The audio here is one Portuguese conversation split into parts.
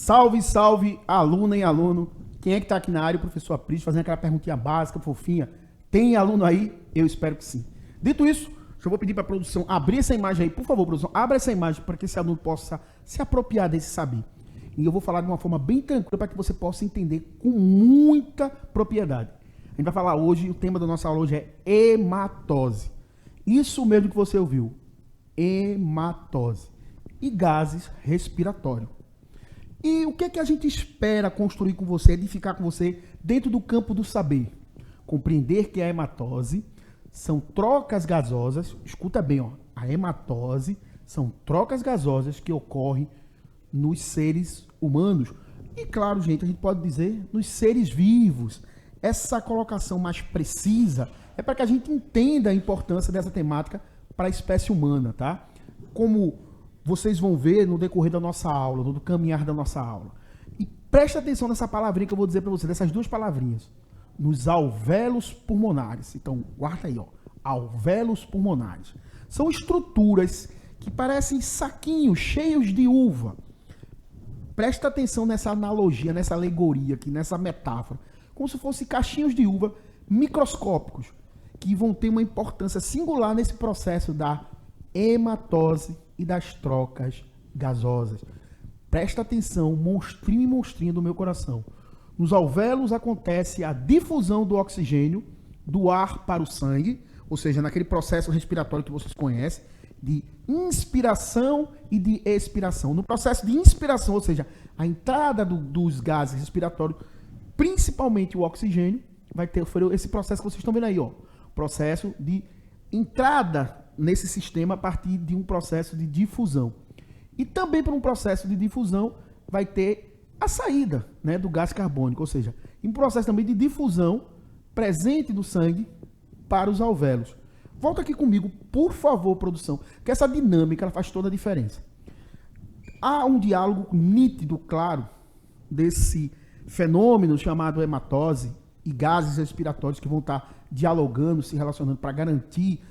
Salve, salve, aluna e aluno. Quem é que tá aqui na área? O professor Aprício, fazendo aquela perguntinha básica, fofinha. Tem aluno aí? Eu espero que sim. Dito isso, eu vou pedir para a produção abrir essa imagem aí. Por favor, produção, abra essa imagem para que esse aluno possa se apropriar desse saber. E eu vou falar de uma forma bem tranquila para que você possa entender com muita propriedade. A gente vai falar hoje, o tema da nossa aula hoje é hematose. Isso mesmo que você ouviu, hematose. E gases respiratórios. E o que é que a gente espera construir com você, edificar com você dentro do campo do saber? Compreender que a hematose são trocas gasosas, escuta bem, ó, a hematose são trocas gasosas que ocorrem nos seres humanos. E claro, gente, a gente pode dizer nos seres vivos. Essa colocação mais precisa é para que a gente entenda a importância dessa temática para a espécie humana, tá? Como vocês vão ver no decorrer da nossa aula, no caminhar da nossa aula. E preste atenção nessa palavrinha que eu vou dizer para você, dessas duas palavrinhas. Nos alvéolos pulmonares. Então, guarda aí, ó. Alvéolos pulmonares. São estruturas que parecem saquinhos cheios de uva. Presta atenção nessa analogia, nessa alegoria aqui, nessa metáfora. Como se fossem caixinhos de uva microscópicos, que vão ter uma importância singular nesse processo da hematose e das trocas gasosas. Presta atenção, monstrinho e monstrinha do meu coração. Nos alvéolos acontece a difusão do oxigênio do ar para o sangue, ou seja, naquele processo respiratório que vocês conhecem, de inspiração e de expiração. No processo de inspiração, ou seja, a entrada dos gases respiratórios, principalmente o oxigênio, vai ter esse processo que vocês estão vendo aí, ó, processo de entrada nesse sistema a partir de um processo de difusão. E também por um processo de difusão vai ter a saída, né, do gás carbônico, ou seja, em processo também de difusão presente do sangue para os alvéolos. Volta aqui comigo, por favor, produção, que essa dinâmica ela faz toda a diferença. Há um diálogo nítido, claro, desse fenômeno chamado hematose e gases respiratórios que vão estar dialogando, se relacionando para garantir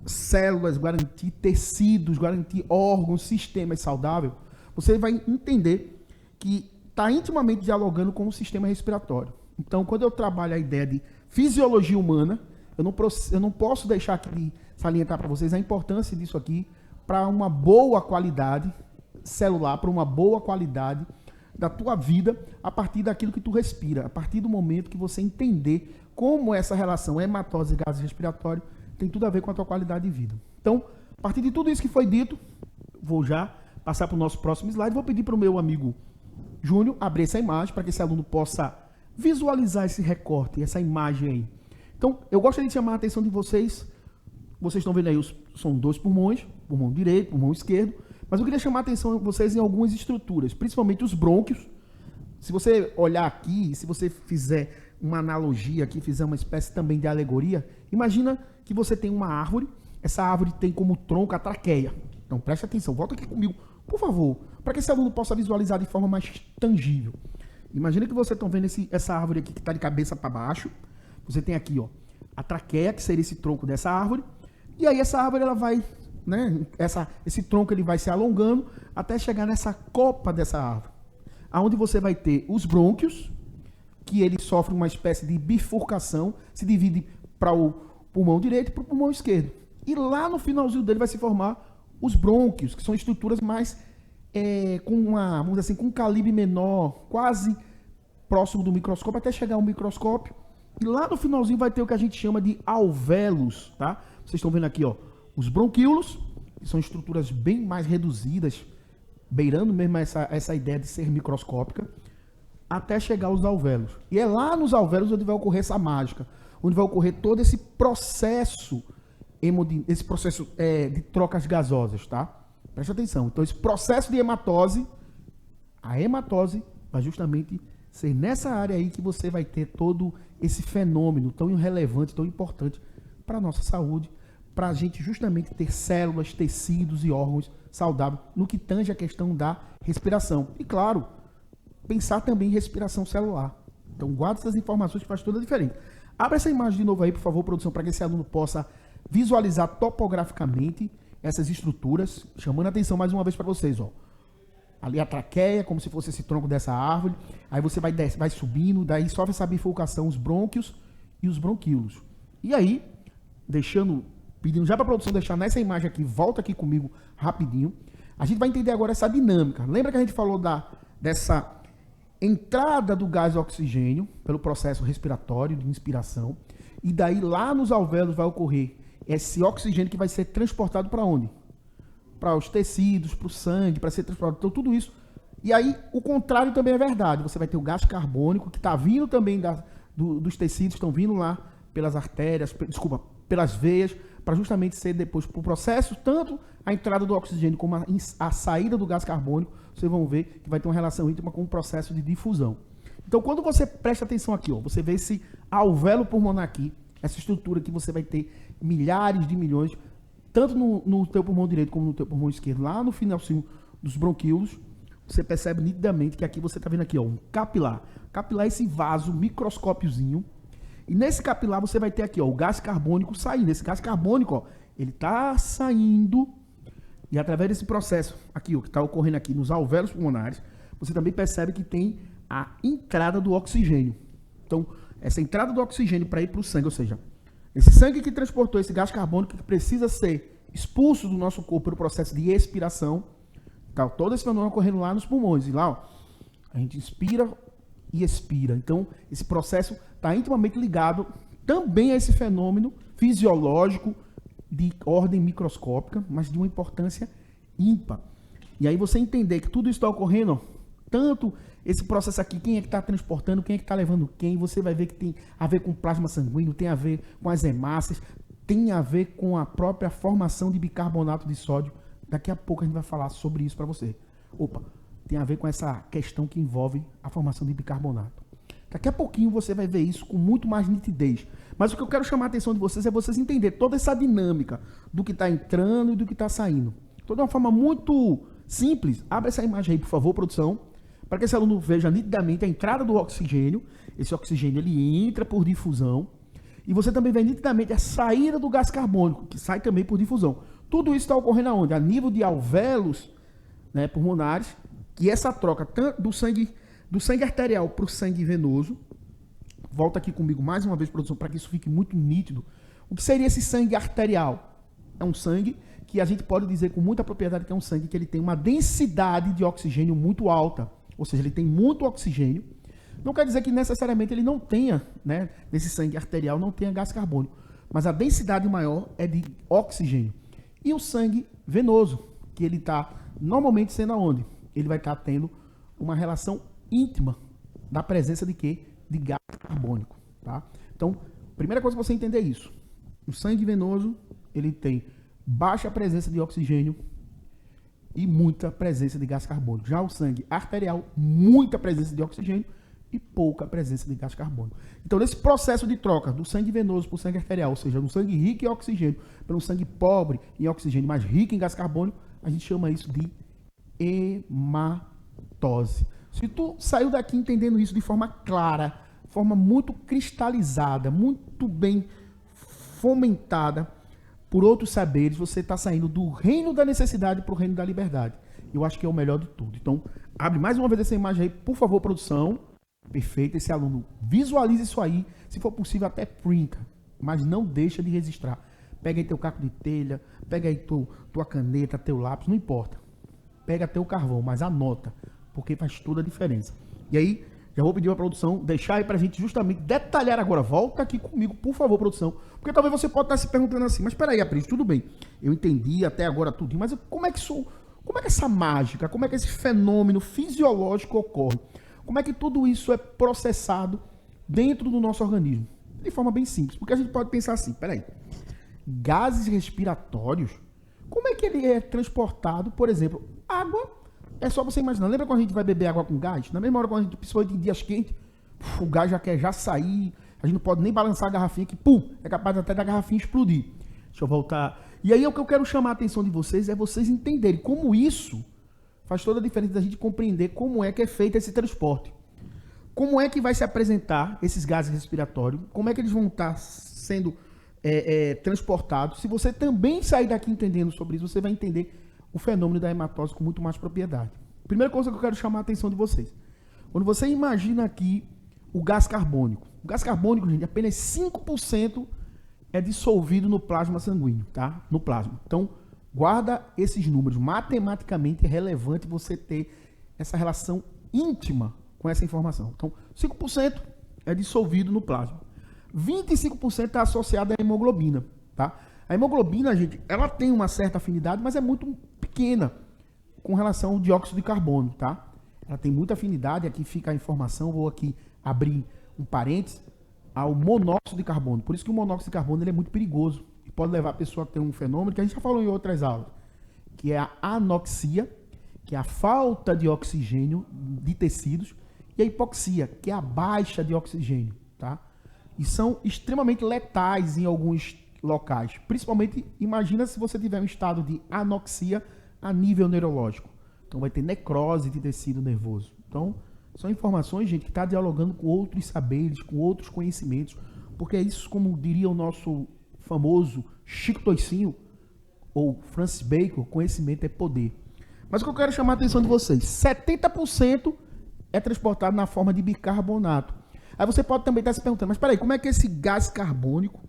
células, garantir tecidos, garantir órgãos, sistemas saudáveis. Você vai entender que está intimamente dialogando com o sistema respiratório. Então, quando eu trabalho a ideia de fisiologia humana, eu não posso deixar aqui de salientar para vocês a importância disso aqui para uma boa qualidade celular, para uma boa qualidade da tua vida a partir daquilo que tu respira, a partir do momento que você entender como essa relação hematose e gases respiratórios tem tudo a ver com a tua qualidade de vida. Então, a partir de tudo isso que foi dito, vou já passar para o nosso próximo slide. Vou pedir para o meu amigo Júnior abrir essa imagem para que esse aluno possa visualizar esse recorte, essa imagem aí. Então, eu gostaria de chamar a atenção de vocês. Vocês estão vendo aí, são dois pulmões, pulmão direito, pulmão esquerdo. Mas eu queria chamar a atenção de vocês em algumas estruturas, principalmente os brônquios. Se você olhar aqui, se você fizer uma analogia aqui, fizer uma espécie também de alegoria, imagina que você tem uma árvore, essa árvore tem como tronco a traqueia. Então preste atenção, volta aqui comigo, por favor, para que esse aluno possa visualizar de forma mais tangível. Imagina que vocês estão vendo essa árvore aqui que está de cabeça para baixo. Você tem aqui, ó, a traqueia, que seria esse tronco dessa árvore, e aí essa árvore ela vai, né, esse tronco ele vai se alongando até chegar nessa copa dessa árvore, aonde você vai ter os brônquios, que ele sofre uma espécie de bifurcação, se divide para o pulmão direito e para o pulmão esquerdo. E lá no finalzinho dele vai se formar os brônquios, que são estruturas mais vamos dizer assim, com um calibre menor, quase próximo do microscópio, até chegar ao microscópio. E lá no finalzinho vai ter o que a gente chama de alvéolos, tá? Vocês estão vendo aqui, ó, os bronquíolos, que são estruturas bem mais reduzidas, beirando mesmo essa ideia de ser microscópica, até chegar aos alvéolos. E é lá nos alvéolos onde vai ocorrer essa mágica, onde vai ocorrer todo esse processo, de trocas gasosas, tá? Presta atenção. Então, esse processo de hematose, a hematose vai justamente ser nessa área aí que você vai ter todo esse fenômeno tão relevante, tão importante para a nossa saúde, para a gente justamente ter células, tecidos e órgãos saudáveis no que tange a questão da respiração. E claro, pensar também em respiração celular. Então guarda essas informações que faz toda a diferença. Abra essa imagem de novo aí, por favor, produção, para que esse aluno possa visualizar topograficamente essas estruturas, chamando a atenção mais uma vez para vocês, ó. ali a traqueia, como se fosse esse tronco dessa árvore. Aí você vai subindo, daí sofre essa bifurcação, os brônquios e os bronquíolos. E aí, pedindo já para a produção deixar nessa imagem aqui, volta aqui comigo rapidinho. A gente vai entender agora essa dinâmica. Lembra que a gente falou dessa entrada do gás oxigênio pelo processo respiratório de inspiração, e daí lá nos alvéolos vai ocorrer esse oxigênio que vai ser transportado para onde? Para os tecidos, para o sangue, para ser transportado. Então, tudo isso. E aí, o contrário também é verdade. Você vai ter o gás carbônico, que está vindo também dos tecidos, estão vindo lá pelas artérias, pelas veias, para justamente ser depois, para o processo, tanto a entrada do oxigênio como a saída do gás carbônico, vocês vão ver que vai ter uma relação íntima com o processo de difusão. Então, quando você presta atenção aqui, ó, você vê esse alvéolo pulmonar aqui, essa estrutura que você vai ter milhares de milhões, tanto no teu pulmão direito como no teu pulmão esquerdo, lá no finalzinho dos bronquíolos, você percebe nitidamente que aqui você está vendo aqui, ó, um capilar. Capilar é esse vaso microscópiozinho. E nesse capilar você vai ter aqui, ó, o gás carbônico saindo. Esse gás carbônico, ó, ele está saindo e através desse processo aqui, ó, que está ocorrendo aqui nos alvéolos pulmonares, você também percebe que tem a entrada do oxigênio. Então, essa entrada do oxigênio para ir para o sangue, ou seja, esse sangue que transportou esse gás carbônico que precisa ser expulso do nosso corpo pelo processo de expiração, tá, todo esse fenômeno ocorrendo lá nos pulmões. E lá, ó, a gente inspira e expira. Então, esse processo está intimamente ligado também a esse fenômeno fisiológico de ordem microscópica, mas de uma importância ímpar. E aí você entender que tudo isso está ocorrendo, ó, tanto esse processo aqui, quem é que está transportando, quem é que está levando quem, você vai ver que tem a ver com plasma sanguíneo, tem a ver com as hemácias, tem a ver com a própria formação de bicarbonato de sódio. Daqui a pouco a gente vai falar sobre isso para você. Tem a ver com essa questão que envolve a formação de bicarbonato. Daqui a pouquinho você vai ver isso com muito mais nitidez. Mas o que eu quero chamar a atenção de vocês é vocês entenderem toda essa dinâmica do que está entrando e do que está saindo. Então, de uma forma muito simples, abre essa imagem aí, por favor, produção, para que esse aluno veja nitidamente a entrada do oxigênio. Esse oxigênio ele entra por difusão. E você também vê nitidamente a saída do gás carbônico, que sai também por difusão. Tudo isso está ocorrendo aonde? A nível de alvéolos, né, pulmonares, que essa troca tanto do sangue arterial para o sangue venoso. Volta aqui comigo mais uma vez, produção, para que isso fique muito nítido. O que seria esse sangue arterial? É um sangue que a gente pode dizer com muita propriedade que é um sangue que ele tem uma densidade de oxigênio muito alta. Ou seja, ele tem muito oxigênio. Não quer dizer que necessariamente ele não tenha, né, nesse sangue arterial, não tenha gás carbônico. Mas a densidade maior é de oxigênio. E o sangue venoso, que ele está normalmente sendo aonde? Ele vai estar tendo uma relação íntima da presença de quê? De gás carbônico, tá? Então, primeira coisa que você entender é isso. O sangue venoso, ele tem baixa presença de oxigênio e muita presença de gás carbônico. Já o sangue arterial, muita presença de oxigênio e pouca presença de gás carbônico. Então, nesse processo de troca do sangue venoso para o sangue arterial, ou seja, do sangue rico em oxigênio para um sangue pobre em oxigênio, mas rico em gás carbônico, a gente chama isso de hematose. Se tu saiu daqui entendendo isso de forma clara, forma muito cristalizada, muito bem fomentada por outros saberes, você está saindo do reino da necessidade para o reino da liberdade. Eu acho que é o melhor de tudo. Então, abre mais uma vez essa imagem aí, por favor, produção. Perfeito, esse aluno visualize isso aí, se for possível até printa, mas não deixa de registrar. Pega aí teu caco de telha, pega aí tua caneta, teu lápis, não importa. Pega teu carvão, mas anota, porque faz toda a diferença. E aí, já vou pedir a produção deixar aí pra gente justamente detalhar agora. Volta aqui comigo, por favor, produção. Porque talvez você pode estar se perguntando assim, mas peraí, Aprício, tudo bem. Eu entendi até agora tudo, mas como é que essa mágica, como é que esse fenômeno fisiológico ocorre? Como é que tudo isso é processado dentro do nosso organismo? De forma bem simples, porque a gente pode pensar assim, peraí, gases respiratórios, como é que ele é transportado? Por exemplo, água, é só você imaginar. Lembra quando a gente vai beber água com gás? Na mesma hora, quando a gente, principalmente em dias quentes, o gás já quer sair, a gente não pode nem balançar a garrafinha, que é capaz até da garrafinha explodir. Deixa eu voltar. E aí o que eu quero chamar a atenção de vocês é vocês entenderem como isso faz toda a diferença da gente compreender como é que é feito esse transporte. Como é que vai se apresentar esses gases respiratórios, como é que eles vão estar sendo transportados. Se você também sair daqui entendendo sobre isso, você vai entender o fenômeno da hematose com muito mais propriedade. Primeira coisa que eu quero chamar a atenção de vocês. Quando você imagina aqui o gás carbônico. O gás carbônico, gente, apenas 5% é dissolvido no plasma sanguíneo, tá? No plasma. Então, guarda esses números. Matematicamente é relevante você ter essa relação íntima com essa informação. Então, 5% é dissolvido no plasma. 25% está associado à hemoglobina, tá? A hemoglobina, gente, ela tem uma certa afinidade, mas é muito pequena com relação ao dióxido de carbono, tá? Ela tem muita afinidade, aqui fica a informação, vou aqui abrir um parênteses, ao monóxido de carbono. Por isso que o monóxido de carbono ele é muito perigoso e pode levar a pessoa a ter um fenômeno que a gente já falou em outras aulas, que é a anoxia, que é a falta de oxigênio de tecidos, e a hipoxia, que é a baixa de oxigênio, tá? E são extremamente letais em alguns locais. Principalmente, imagina se você tiver um estado de anoxia a nível neurológico. Então vai ter necrose de tecido nervoso. Então, são informações, gente, que está dialogando com outros saberes, com outros conhecimentos, porque é isso, como diria o nosso famoso Chico Toicinho, ou Francis Bacon, conhecimento é poder. Mas o que eu quero chamar a atenção de vocês, 70% é transportado na forma de bicarbonato. Aí você pode também estar se perguntando, mas peraí, como é que esse gás carbônico,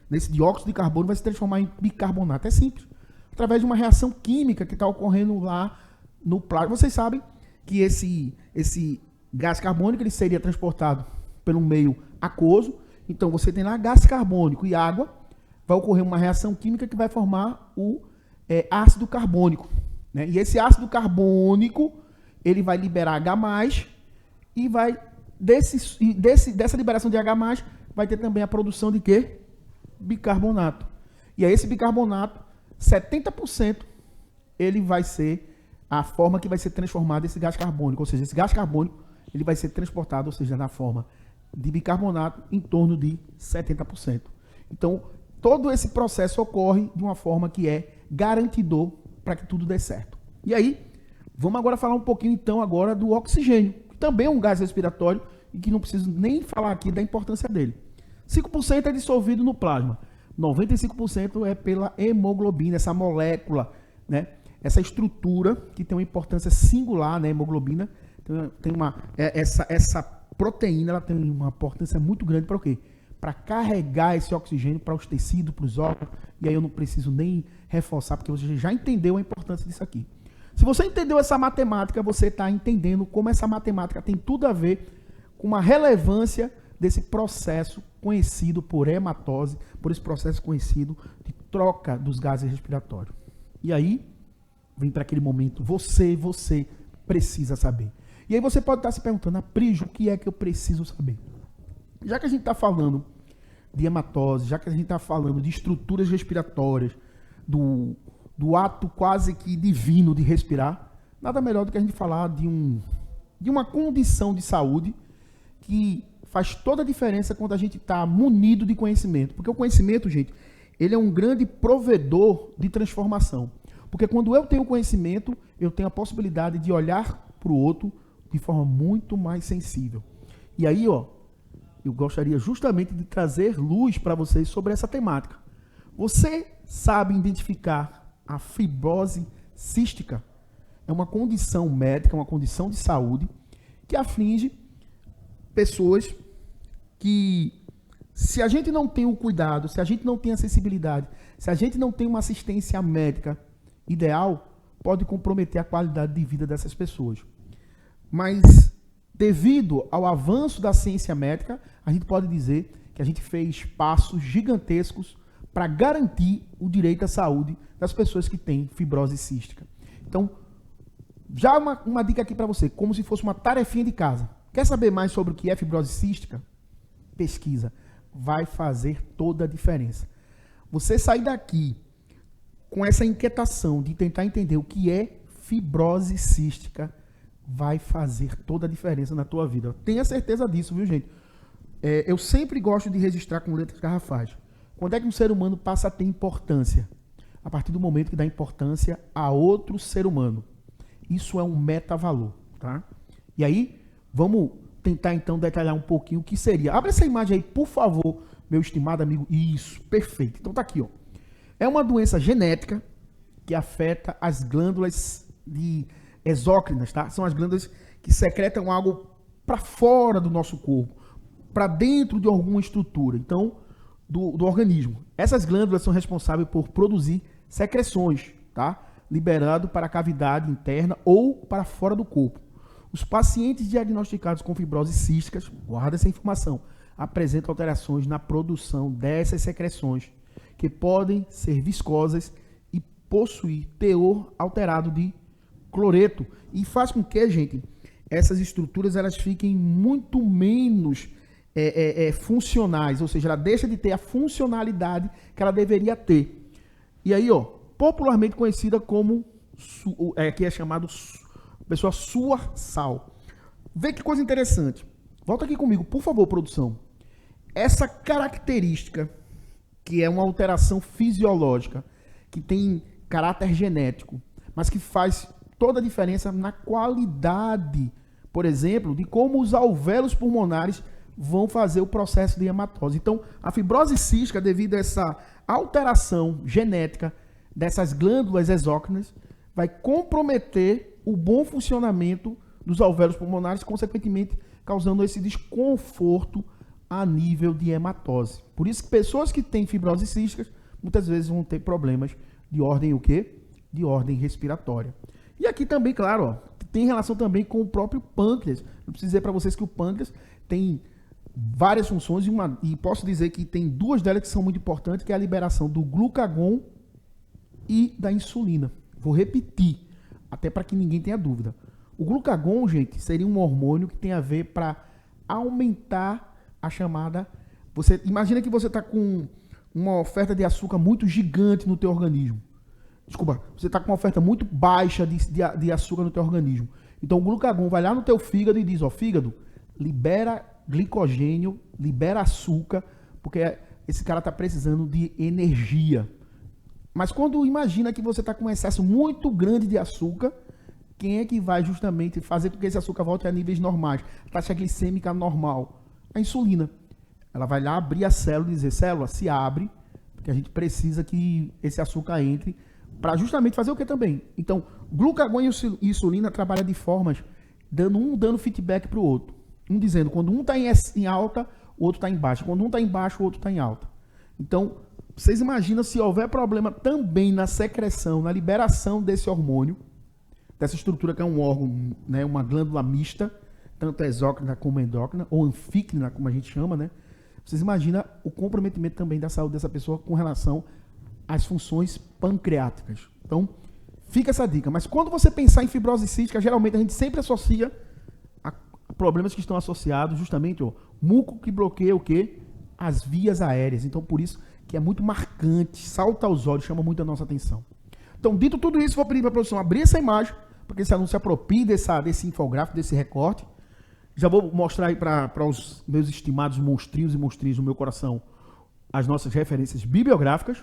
nesse dióxido de carbono, vai se transformar em bicarbonato? É simples, através de uma reação química que está ocorrendo lá no plasma. Vocês sabem que esse gás carbônico ele seria transportado pelo meio aquoso. Então você tem lá gás carbônico e água, vai ocorrer uma reação química que vai formar o ácido carbônico, né? E esse ácido carbônico ele vai liberar H+, e vai dessa liberação de H+, vai ter também a produção de quê? Bicarbonato. E aí esse bicarbonato, 70% ele vai ser a forma que vai ser transformado esse gás carbônico, ou seja, esse gás carbônico ele vai ser transportado, ou seja, na forma de bicarbonato, em torno de 70%. Então, todo esse processo ocorre de uma forma que é garantidor para que tudo dê certo. E aí, vamos agora falar um pouquinho então agora do oxigênio, que também é um gás respiratório e que não preciso nem falar aqui da importância dele. 5% é dissolvido no plasma, 95% é pela hemoglobina, essa molécula, né? Essa estrutura que tem uma importância singular, né? Hemoglobina tem essa proteína, ela tem uma importância muito grande para o quê? Para carregar esse oxigênio para os tecidos, para os órgãos. E aí eu não preciso nem reforçar, porque você já entendeu a importância disso aqui. Se você entendeu essa matemática, você está entendendo como essa matemática tem tudo a ver com uma relevância desse processo conhecido por hematose, por esse processo conhecido de troca dos gases respiratórios. E aí, vem para aquele momento, você precisa saber. E aí você pode estar se perguntando, Aprígio, o que é que eu preciso saber? Já que a gente está falando de hematose, já que a gente está falando de estruturas respiratórias, do ato quase que divino de respirar, nada melhor do que a gente falar de uma condição de saúde que faz toda a diferença quando a gente está munido de conhecimento. Porque o conhecimento, gente, ele é um grande provedor de transformação. Porque quando eu tenho conhecimento, eu tenho a possibilidade de olhar para o outro de forma muito mais sensível. E aí, ó, eu gostaria justamente de trazer luz para vocês sobre essa temática. Você sabe identificar a fibrose cística? É uma condição médica, uma condição de saúde que aflige pessoas que, se a gente não tem o cuidado, se a gente não tem a sensibilidade, se a gente não tem uma assistência médica ideal, pode comprometer a qualidade de vida dessas pessoas. Mas, devido ao avanço da ciência médica, a gente pode dizer que a gente fez passos gigantescos para garantir o direito à saúde das pessoas que têm fibrose cística. Então, já uma dica aqui para você, como se fosse uma tarefinha de casa. Quer saber mais sobre o que é fibrose cística? Pesquisa. Vai fazer toda a diferença. Você sair daqui com essa inquietação de tentar entender o que é fibrose cística, vai fazer toda a diferença na tua vida. Tenha certeza disso, viu, gente? Eu sempre gosto de registrar com letras garrafais. Quando é que um ser humano passa a ter importância? A partir do momento que dá importância a outro ser humano. Isso é um metavalor, tá? E aí, vamos tentar então detalhar um pouquinho o que seria. Abre essa imagem aí, por favor, meu estimado amigo. Isso, perfeito. Então tá aqui, ó. É uma doença genética que afeta as glândulas exócrinas, tá? São as glândulas que secretam algo para fora do nosso corpo, para dentro de alguma estrutura, então, do organismo. Essas glândulas são responsáveis por produzir secreções, tá? Liberado para a cavidade interna ou para fora do corpo. Os pacientes diagnosticados com fibrose císticas, guarda essa informação, apresentam alterações na produção dessas secreções, que podem ser viscosas e possuir teor alterado de cloreto. E faz com que, gente, essas estruturas elas fiquem muito menos funcionais, ou seja, ela deixa de ter a funcionalidade que ela deveria ter. E aí, ó, popularmente conhecida como, que é chamado, pessoa suarsal. Vê que coisa interessante. Volta aqui comigo, por favor, produção. Essa característica, que é uma alteração fisiológica, que tem caráter genético, mas que faz toda a diferença na qualidade, por exemplo, de como os alvéolos pulmonares vão fazer o processo de hematose. Então, a fibrose cística, devido a essa alteração genética dessas glândulas exócrinas, vai comprometer o bom funcionamento dos alvéolos pulmonares, consequentemente causando esse desconforto a nível de hematose. Por isso que pessoas que têm fibrose cística muitas vezes vão ter problemas de ordem o quê? De ordem respiratória. E aqui também, claro, ó, tem relação também com o próprio pâncreas. Eu preciso dizer para vocês que o pâncreas tem várias funções e posso dizer que tem duas delas que são muito importantes, que é a liberação do glucagon e da insulina. Vou repetir, até para que ninguém tenha dúvida. O glucagon, gente, seria um hormônio que tem a ver para aumentar a chamada... Você imagina que você está com uma oferta de açúcar muito gigante no teu organismo. Desculpa, você está com uma oferta muito baixa de açúcar no teu organismo. Então o glucagon vai lá no teu fígado e diz, ó, fígado, libera glicogênio, libera açúcar, porque esse cara está precisando de energia. Mas quando imagina que você está com um excesso muito grande de açúcar, quem é que vai justamente fazer com que esse açúcar volte a níveis normais? Taxa glicêmica normal. A insulina. Ela vai lá abrir a célula e dizer, célula, se abre, porque a gente precisa que esse açúcar entre para justamente fazer o que também? Então, glucagon e insulina trabalham de formas, dando feedback para o outro. Um dizendo, quando um está em alta, o outro está em baixa. Quando um está em baixo, o outro está em alta. Então, vocês imaginam se houver problema também na secreção, na liberação desse hormônio, dessa estrutura que é um órgão, né, uma glândula mista, tanto exócrina como endócrina, ou anfícrina, como a gente chama, né? Vocês imaginam o comprometimento também da saúde dessa pessoa com relação às funções pancreáticas. Então, fica essa dica. Mas quando você pensar em fibrose cística, geralmente a gente sempre associa a problemas que estão associados justamente ao muco que bloqueia o quê? As vias aéreas. Então, por isso que é muito marcante, salta aos olhos, chama muito a nossa atenção. Então, dito tudo isso, vou pedir para a produção abrir essa imagem, para que esse aluno se aproprie desse infográfico, desse recorte. Já vou mostrar aí para os meus estimados monstrinhos e monstrinhas do meu coração as nossas referências bibliográficas.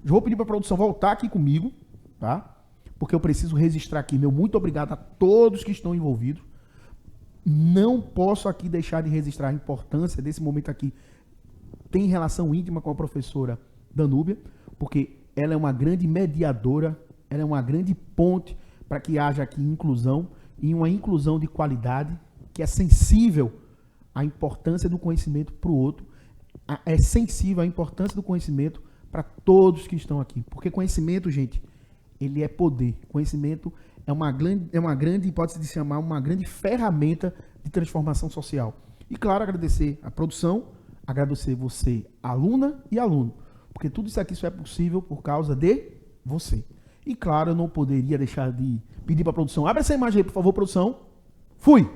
Já vou pedir para a produção voltar aqui comigo, tá? Porque eu preciso registrar aqui meu muito obrigado a todos que estão envolvidos. Não posso aqui deixar de registrar a importância desse momento aqui. Tem relação íntima com a professora Danúbia, porque ela é uma grande mediadora, ela é uma grande ponte para que haja aqui inclusão, e uma inclusão de qualidade, que é sensível à importância do conhecimento para o outro, é sensível à importância do conhecimento para todos que estão aqui. Porque conhecimento, gente, ele é poder. Conhecimento é uma grande, pode-se chamar, uma grande ferramenta de transformação social. E, claro, agradecer a produção, agradecer você, aluna e aluno, porque tudo isso aqui só é possível por causa de você. E, claro, eu não poderia deixar de pedir para a produção. Abre essa imagem aí, por favor, produção. Fui!